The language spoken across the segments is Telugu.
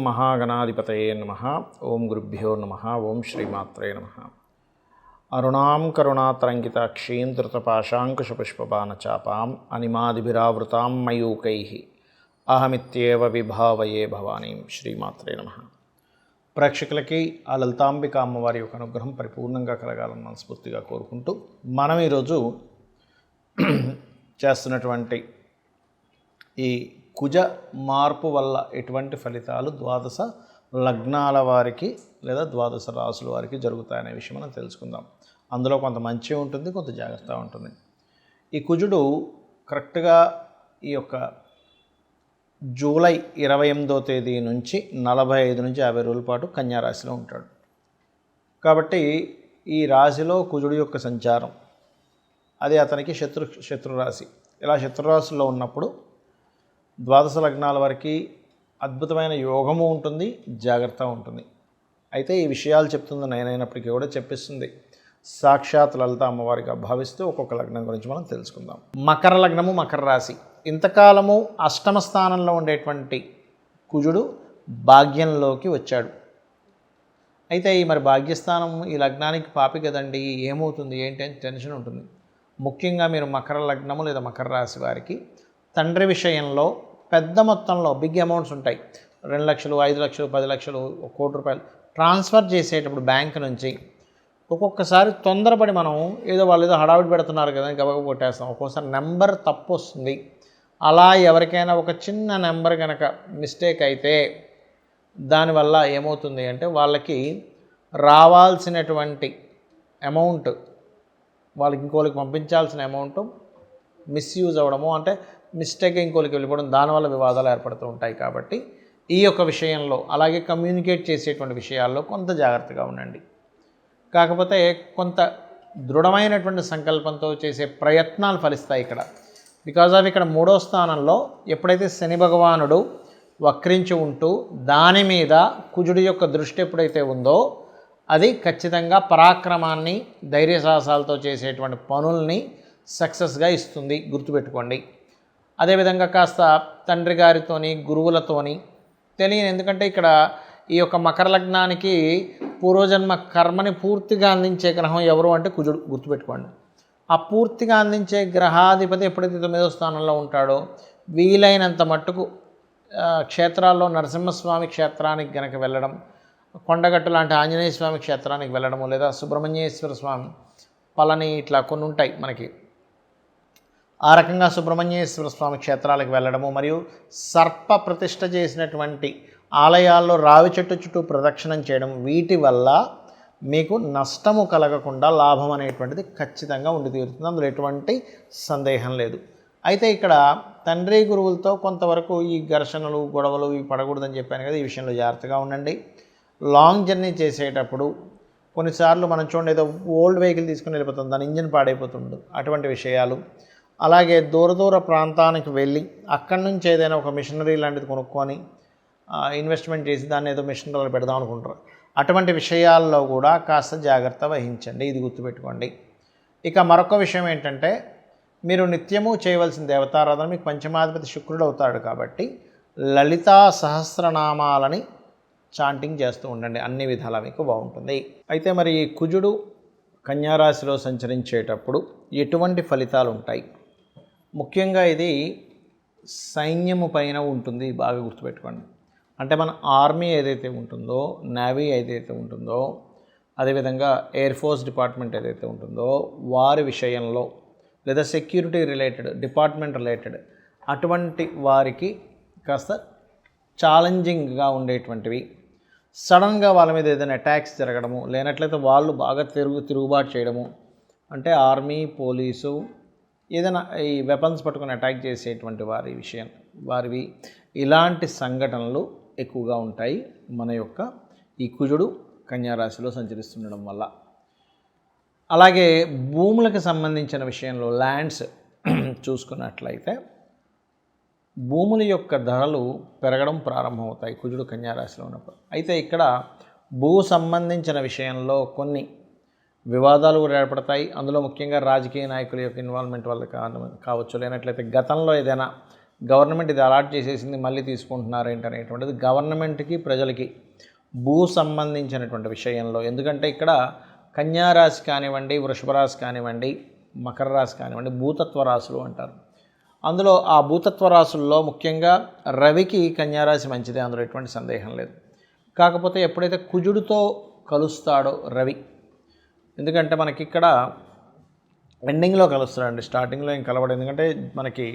మహాగణాధిపతయే నమః. ఓం గురుభ్యో నమః. ఓం శ్రీమాత్రే నమః. అరుణాం కరుణాతరంగితాక్షీం ధృతపాశాంకుశపుష్పబాణచాపాం అనిమాదిభిరావృతాం మయూకైః అహమిత్యేవ విభావయే భవానీం. శ్రీమాత్రే నమః. ప్రేక్షకులకి ఆ లలితాంబిక అమ్మవారి యొక్క అనుగ్రహం పరిపూర్ణంగా కలగాలని మనస్ఫూర్తిగా కోరుకుంటూ మనం ఈరోజు చేస్తున్నటువంటి ఈ కుజ మార్పు వల్ల ఎటువంటి ఫలితాలు ద్వాదశ లగ్నాల వారికి లేదా ద్వాదశ రాసుల వారికి జరుగుతాయనే విషయం మనం తెలుసుకుందాం. అందులో కొంత మంచి ఉంటుంది, కొంత జాగ్రత్త ఉంటుంది. ఈ కుజుడు కరెక్ట్గా ఈ యొక్క జూలై 28వ తేదీ నుంచి 45 నుంచి 50 రోజుల పాటు కన్యా రాశిలో ఉంటాడు. కాబట్టి ఈ రాశిలో కుజుడు యొక్క సంచారం అది అతనికి శత్రురాశి. ఇలా శత్రురాశిలో ఉన్నప్పుడు ద్వాదశ లగ్నాల వారికి అద్భుతమైన యోగము ఉంటుంది, జాగ్రత్త ఉంటుంది. అయితే ఈ విషయాలు చెప్తుంది నేనైనప్పటికీ కూడా చెప్పిస్తుంది సాక్షాత్ లలిత అమ్మవారిగా భావిస్తూ ఒక్కొక్క లగ్నం గురించి మనం తెలుసుకుందాం. మకర లగ్నము, మకర రాశి. ఇంతకాలము అష్టమ స్థానంలో ఉండేటువంటి కుజుడు భాగ్యంలోకి వచ్చాడు. అయితే ఈ మరి భాగ్యస్థానం ఈ లగ్నానికి పాపి కదండి, ఏమవుతుంది ఏంటి అని టెన్షన్ ఉంటుంది. ముఖ్యంగా మీరు మకర లగ్నము లేదా మకర రాశి వారికి తండ్రి విషయంలో పెద్ద మొత్తంలో బిగ్ అమౌంట్స్ ఉంటాయి. 2 లక్షలు, 5 లక్షలు, 10 లక్షలు, 1 కోటి రూపాయలు ట్రాన్స్ఫర్ చేసేటప్పుడు బ్యాంక్ నుంచి ఒక్కొక్కసారి తొందరపడి మనం వాళ్ళు ఏదో హడావిడి పెడుతున్నారు కదా అని గబగబా కొట్టేస్తాం. ఒక్కోసారి నెంబర్ తప్పు వస్తుంది. అలా ఎవరికైనా ఒక చిన్న నెంబర్ కనుక మిస్టేక్ అయితే దానివల్ల ఏమవుతుంది అంటే వాళ్ళకి రావాల్సినటువంటి అమౌంట్, వాళ్ళకి ఇంకోళ్ళకి పంపించాల్సిన అమౌంట్ మిస్యూజ్ అవ్వడము, అంటే మిస్టేక్ ఇంకోళ్ళకి వెళ్ళిపోవడం, దానివల్ల వివాదాలు ఏర్పడుతూ ఉంటాయి. కాబట్టి ఈ యొక్క విషయంలో అలాగే కమ్యూనికేట్ చేసేటువంటి విషయాల్లో కొంత జాగ్రత్తగా ఉండండి. కాకపోతే కొంత దృఢమైనటువంటి సంకల్పంతో చేసే ప్రయత్నాలు ఫలిస్తాయి ఇక్కడ. బికాజ్ ఆఫ్ ఇక్కడ 3వ స్థానంలో ఎప్పుడైతే శని భగవానుడు వక్రించి ఉంటూ దాని మీద కుజుడి యొక్క దృష్టి ఎప్పుడైతే ఉందో అది ఖచ్చితంగా పరాక్రమాన్ని, ధైర్య సాహసాలతో చేసేటువంటి పనుల్ని సక్సెస్గా ఇస్తుంది, గుర్తుపెట్టుకోండి. అదేవిధంగా కాస్త తండ్రి గారితోని, గురువులతోని తెలియని, ఎందుకంటే ఇక్కడ ఈ యొక్క మకర లగ్నానికి పూర్వజన్మ కర్మని పూర్తిగా అందించే గ్రహం ఎవరు అంటే కుజుడు, గుర్తుపెట్టుకోండి. ఆ పూర్తిగా అందించే గ్రహాధిపతి ఎప్పుడైతే 9వ స్థానంలో ఉంటాడో వీలైనంత మట్టుకు క్షేత్రాల్లో నరసింహస్వామి క్షేత్రానికి గనక వెళ్ళడం, కొండగట్టు లాంటి ఆంజనేయ స్వామి క్షేత్రానికి వెళ్ళడము, లేదా సుబ్రహ్మణ్యేశ్వర స్వామి, పళని, ఇట్లా కొన్ని ఉంటాయి మనకి. ఆ రకంగా సుబ్రహ్మణ్యేశ్వర స్వామి క్షేత్రాలకు వెళ్ళడము, మరియు సర్ప ప్రతిష్ఠ చేసినటువంటి ఆలయాల్లో రావి చెట్టు చుట్టూ ప్రదక్షిణం చేయడం, వీటి వల్ల మీకు నష్టము కలగకుండా లాభం అనేటువంటిది ఖచ్చితంగా ఉండి తీరుతుంది. అందులో ఎటువంటి సందేహం లేదు. అయితే ఇక్కడ తండ్రి గురువులతో కొంతవరకు ఈ ఘర్షణలు, గొడవలు ఇవి పడకూడదని చెప్పాను కదా, ఈ విషయంలో జాగ్రత్తగా ఉండండి. లాంగ్ జర్నీ చేసేటప్పుడు కొన్నిసార్లు మనం చూడండి ఏదో ఓల్డ్ వెహికల్ తీసుకుని వెళ్ళిపోతుంది, దాని ఇంజిన్ పాడైపోతుంది, అటువంటి విషయాలు. అలాగే దూర ప్రాంతానికి వెళ్ళి అక్కడి నుంచి ఏదైనా ఒక మిషనరీ లాంటిది కొనుక్కొని ఇన్వెస్ట్మెంట్ చేసి దాన్ని ఏదో మిషనరీలో పెడదాం అనుకుంటారు. అటువంటి విషయాల్లో కూడా కాస్త జాగ్రత్త వహించండి, ఇది గుర్తుపెట్టుకోండి. ఇక మరొక విషయం ఏంటంటే మీరు నిత్యము చేయవలసిన దేవతారాధన, మీకు పంచమాధిపతి శుక్రుడు అవుతాడు కాబట్టి లలితా సహస్రనామాలని చాంటింగ్ చేస్తూ ఉండండి, అన్ని విధాలా మీకు బాగుంటుంది. అయితే మరి ఈ కుజుడు కన్యారాశిలో సంచరించేటప్పుడు ఎటువంటి ఫలితాలు ఉంటాయి? ముఖ్యంగా ఇది సైన్యము పైన ఉంటుంది, బాగా గుర్తుపెట్టుకోండి. అంటే మన ఆర్మీ ఏదైతే ఉంటుందో, నేవీ ఏదైతే ఉంటుందో, అదేవిధంగా ఎయిర్ ఫోర్స్ డిపార్ట్మెంట్ ఏదైతే ఉంటుందో వారి విషయంలో, లేదా సెక్యూరిటీ రిలేటెడ్ డిపార్ట్మెంట్ రిలేటెడ్ అటువంటి వారికి కాస్త ఛాలెంజింగ్గా ఉండేటువంటివి, సడన్గా వాళ్ళ మీద ఏదైనా అటాక్స్ జరగడము, లేనట్లయితే వాళ్ళు బాగా తిరుగుబాటు చేయడము, అంటే ఆర్మీ, పోలీసు ఏదైనా ఈ వెపన్స్ పట్టుకొని అటాక్ చేసేటువంటి వారివి ఇలాంటి సంఘటనలు ఎక్కువగా ఉంటాయి మన యొక్క ఈ కుజుడు కన్యారాశిలో సంచరిస్తుండడం వల్ల. అలాగే భూములకు సంబంధించిన విషయంలో ల్యాండ్స్ చూసుకున్నట్లయితే భూముల యొక్క ధరలు పెరగడం ప్రారంభమవుతాయి కుజుడు కన్యారాశిలో ఉన్నప్పుడు. అయితే ఇక్కడ భూ సంబంధించిన విషయంలో కొన్ని వివాదాలు కూడా ఏర్పడతాయి. అందులో ముఖ్యంగా రాజకీయ నాయకుల యొక్క ఇన్వాల్వ్మెంట్ వల్ల కావచ్చు, లేనట్లయితే గతంలో ఏదైనా గవర్నమెంట్ ఇది అలాట్ చేసేసింది మళ్ళీ తీసుకుంటున్నారు ఏంటనేటువంటిది గవర్నమెంట్కి ప్రజలకి భూ సంబంధించినటువంటి విషయంలో. ఎందుకంటే ఇక్కడ కన్యా రాశి కానివ్వండి, వృషభ రాశి కానివ్వండి, మకర రాశి కానివ్వండి భూతత్వ రాశులు అంటారు. అందులో ఆ భూతత్వ రాశుల్లో ముఖ్యంగా రవికి కన్యారాశి మంచిదే, అందులో ఎటువంటి సందేహం లేదు. కాకపోతే ఎప్పుడైతే కుజుడితో కలుస్తాడో రవి, ఎందుకంటే మనకి ఇక్కడ ఎండింగ్లో కలుస్తాడండి, స్టార్టింగ్లో ఏం కలవడు. ఎందుకంటే మనకి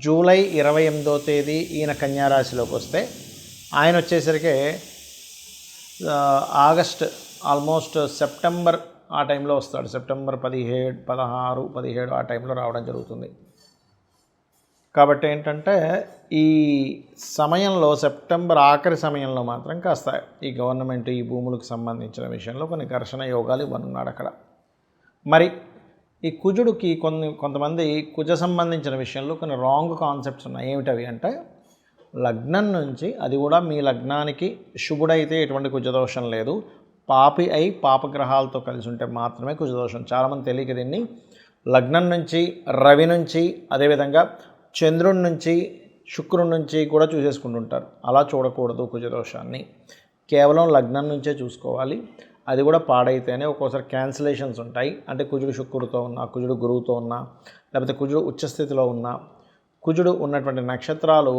జూలై 28వ తేదీ ఈయన కన్యారాశిలోకి వస్తే ఆయన వచ్చేసరికి ఆగస్ట్ ఆల్మోస్ట్ సెప్టెంబర్ ఆ టైంలో వస్తాడు. సెప్టెంబర్ 17, 16, 17 ఆ టైంలో రావడం జరుగుతుంది. కాబట్టి ఏంటంటే ఈ సమయంలో సెప్టెంబర్ ఆఖరి సమయంలో మాత్రం కాస్త ఈ గవర్నమెంట్ ఈ భూములకు సంబంధించిన విషయంలో కొన్ని ఘర్షణ యోగాలు ఇవ్వనున్నాడు అక్కడ. మరి ఈ కుజుడికి కొంతమంది కుజ సంబంధించిన విషయంలో కొన్ని రాంగ్ కాన్సెప్ట్స్ ఉన్నాయి. ఏమిటవి అంటే లగ్నం నుంచి, అది కూడా మీ లగ్నానికి శుభుడైతే ఎటువంటి కుజదోషం లేదు, పాపి అయి పాపగ్రహాలతో కలిసి ఉంటే మాత్రమే కుజదోషం. చాలామంది తెలియక దీన్ని లగ్నం నుంచి, రవి నుంచి, అదేవిధంగా చంద్రుడి నుంచి, శుక్రుడి నుంచి కూడా చూసేసుకుంటుంటారు. అలా చూడకూడదు కుజదోషాన్ని, కేవలం లగ్నం నుంచే చూసుకోవాలి. అది కూడా పాడైతేనే ఒక్కోసారి క్యాన్సిలేషన్స్ ఉంటాయి. అంటే కుజుడు శుక్రుడితో ఉన్నా, కుజుడు గురువుతో ఉన్నా, లేకపోతే కుజుడు ఉచ్చస్థితిలో ఉన్నా, కుజుడు ఉన్నటువంటి నక్షత్రాలు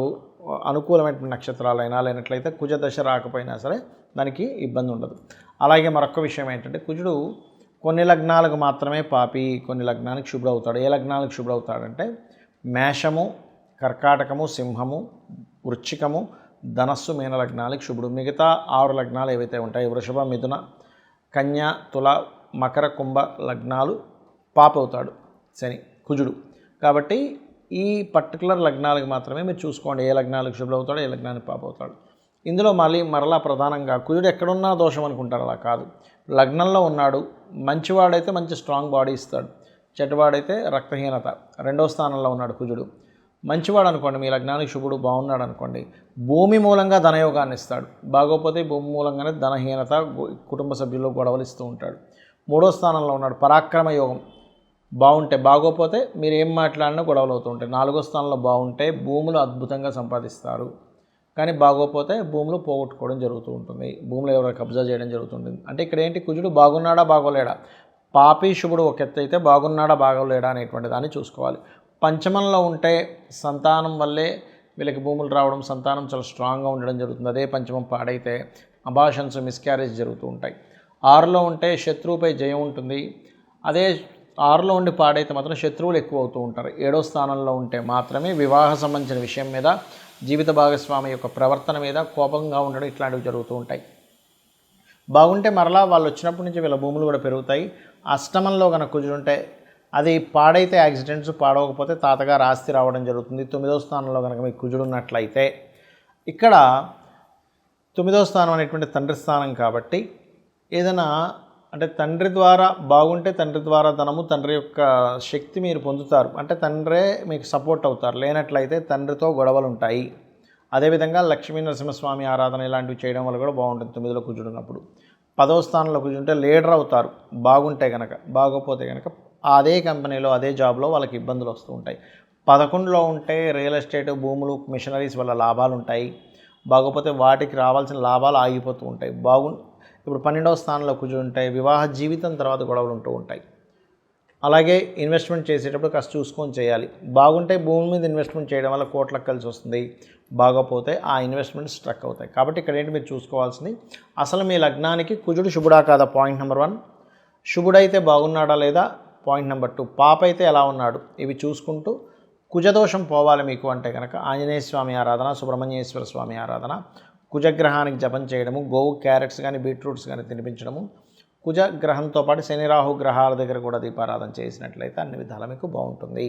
అనుకూలమైనటువంటి నక్షత్రాలైనా లేనట్లయితే కుజ దశ రాకపోయినా సరే దానికి ఇబ్బంది ఉండదు. అలాగే మరొక విషయం ఏంటంటే కుజుడు కొన్ని లగ్నాలకు మాత్రమే పాపి, కొన్ని లగ్నానికి శుభ్రవుతాడు. ఏ లగ్నాలకు శుభ్రవుతాడంటే మేషము, కర్కాటకము, సింహము, వృశ్చికము, ధనస్సు, మీన లగ్నాలకు శుభుడు. మిగతా 6 లగ్నాలు ఏవైతే ఉంటాయి వృషభ, మిథున, కన్య, తుల, మకర, కుంభ లగ్నాలు పాపవుతాడు శని, కుజుడు. కాబట్టి ఈ పర్టికులర్ లగ్నాలకు మాత్రమే మీరు చూసుకోండి ఏ లగ్నాలకు శుభ్రవుతాడో, ఏ లగ్నానికి పాపవుతాడు. ఇందులో మరలా ప్రధానంగా కుజుడు ఎక్కడున్నా దోషం అనుకుంటారు, అలా కాదు. లగ్నంలో ఉన్నాడు, మంచివాడైతే మంచి స్ట్రాంగ్ బాడీ ఇస్తాడు, చెడ్డవాడైతే రక్తహీనత. 2వ స్థానంలో ఉన్నాడు కుజుడు. మంచివాడు అనుకోండి, మీ లగ్నానికి శుభుడు బాగున్నాడు అనుకోండి, భూమి మూలంగా ధనయోగాన్ని ఇస్తాడు. బాగోపోతే భూమి మూలంగానే ధనహీనత, కుటుంబ సభ్యుల్లో గొడవలు ఇస్తూ ఉంటాడు. 3వ స్థానంలో ఉన్నాడు, పరాక్రమ యోగం బాగుంటే, బాగోపోతే మీరు ఏం మాట్లాడినా గొడవలు అవుతూ ఉంటాయి. 4వ స్థానంలో బాగుంటే భూములు అద్భుతంగా సంపాదిస్తారు, కానీ బాగోపోతే భూములు పోగొట్టుకోవడం జరుగుతూ ఉంటుంది, భూములు ఎవరైనా కబ్జా చేయడం జరుగుతుంటుంది. అంటే ఇక్కడ ఏంటి, కుజుడు బాగున్నాడా బాగోలేడా, పాపి శుభుడు ఒక ఎత్తు అయితే బాగున్నాడా బాగోలేడా అనేటువంటి దాన్ని చూసుకోవాలి. పంచమంలో ఉంటే సంతానం వల్లే వీళ్ళకి భూములు రావడం, సంతానం చాలా స్ట్రాంగ్గా ఉండడం జరుగుతుంది. అదే పంచమం పాడైతే అబార్షన్స్, మిస్క్యారేజ్ జరుగుతూ ఉంటాయి. 6లో ఉంటే శత్రువుపై జయం ఉంటుంది. అదే 6లో ఉండి పాడైతే మాత్రం శత్రువులు ఎక్కువ అవుతూ ఉంటారు. 7వ స్థానంలో ఉంటే మాత్రమే వివాహ సంబంధించిన విషయం మీద, జీవిత భాగస్వామి యొక్క ప్రవర్తన మీద కోపంగా ఉండడం, ఇట్లాంటివి జరుగుతూ ఉంటాయి. బాగుంటే మరలా వాళ్ళు వచ్చినప్పటి నుంచి వీళ్ళ భూములు కూడా పెరుగుతాయి. అష్టమంలో కనుక కుజుంటే అది పాడైతే యాక్సిడెంట్స్, పాడవకపోతే తాతగారు ఆస్తి రావడం జరుగుతుంది. 9వ స్థానంలో కనుక మీకు కుజుడు ఉన్నట్లయితే, ఇక్కడ 9వ స్థానం అనేటువంటి తండ్రి స్థానం కాబట్టి ఏదైనా అంటే తండ్రి ద్వారా బాగుంటే తండ్రి ద్వారా ధనము, తండ్రి యొక్క శక్తి మీరు పొందుతారు, అంటే తండ్రే మీకు సపోర్ట్ అవుతారు. లేనట్లయితే తండ్రితో గొడవలు ఉంటాయి. అదేవిధంగా లక్ష్మీ నరసింహస్వామి ఆరాధన ఇలాంటివి చేయడం వల్ల కూడా బాగుంటుంది 9లో కుజుడు ఉన్నప్పుడు. 10వ స్థానంలో కుజుంటే లీడర్ అవుతారు బాగుంటే కనుక, బాగోపోతే కనుక అదే కంపెనీలో అదే జాబ్లో వాళ్ళకి ఇబ్బందులు వస్తూ ఉంటాయి. 11లో ఉంటే రియల్ ఎస్టేట్, భూములు, మిషనరీస్ వల్ల లాభాలు ఉంటాయి, బాగోపోతే వాటికి రావాల్సిన లాభాలు ఆగిపోతూ ఉంటాయి. ఇప్పుడు 12వ స్థానంలో కుజుడు ఉంటాయి, వివాహ జీవితం తర్వాత గొడవలు ఉంటూ ఉంటాయి. అలాగే ఇన్వెస్ట్మెంట్ చేసేటప్పుడు కాస్త చూసుకొని చేయాలి. బాగుంటే భూమి మీద ఇన్వెస్ట్మెంట్ చేయడం వల్ల కోట్లకు కలిసి వస్తుంది, బాగోపోతే ఆ ఇన్వెస్ట్మెంట్ స్ట్రక్ అవుతాయి. కాబట్టి ఇక్కడ ఏంటి మీరు చూసుకోవాల్సింది, అసలు మీ లగ్నానికి కుజుడు శుభుడా కాదా, పాయింట్ నెంబర్ 1. శుభుడైతే బాగున్నాడా లేదా, పాయింట్ నెంబర్ 2. పాప అయితే ఎలా ఉన్నాడు, ఇవి చూసుకుంటూ కుజదోషం పోవాలి మీకు అంటే కనుక ఆంజనేయ స్వామి ఆరాధన, సుబ్రహ్మణ్యేశ్వర స్వామి ఆరాధన, కుజగ్రహానికి జపం చేయడము, గోవు క్యారెట్స్ కానీ బీట్రూట్స్ కానీ తినిపించడము, కుజగ్రహంతో పాటు శని రాహు గ్రహాల దగ్గర కూడా దీపారాధన చేసినట్లయితే అన్ని విధాలా మీకు బాగుంటుంది.